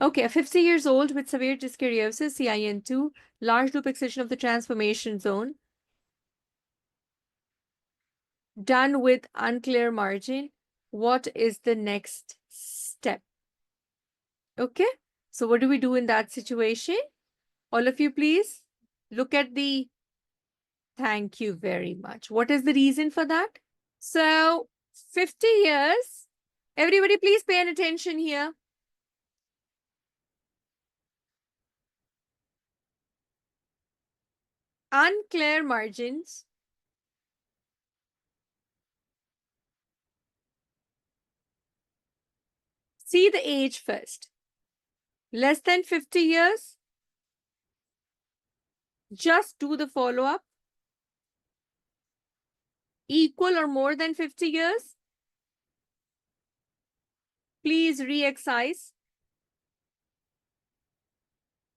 Okay, 50 years old with severe dyskaryosis, CIN2, large loop excision of the transformation zone, done with unclear margin. What is the next step? Okay, so what do we do in that situation? All of you, please look at the, thank you very much. What is the reason for that? So 50 years, everybody please pay attention here. Unclear margins. See the age first. Less than 50 years, just do the follow-up. Equal or more than 50 years, please re-excise.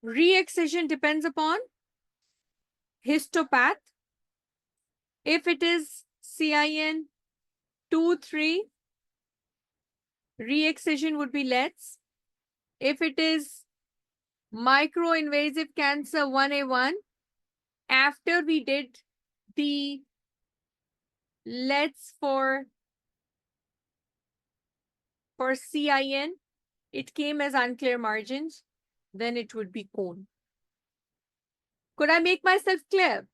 Re-excision depends upon histopath. If it is CIN 2-3, re-excision would be less. If it is microinvasive cancer 1A1, after we did the LETs for CIN, it came as unclear margins, then it would be cone. Could I make myself clear?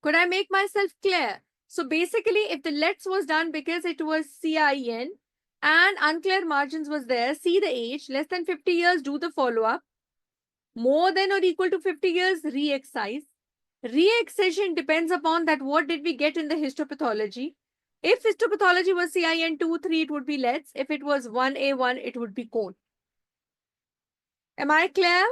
Could I make myself clear? So basically, if the LETs was done because it was CIN and unclear margins was there, see the age, less than 50 years, do the follow-up. More than or equal to 50 years, re-excise. Re-excision depends upon that what did we get in the histopathology. If histopathology was CIN 2-3, it would be LETs. If it was 1A1, it would be cone. Am I clear?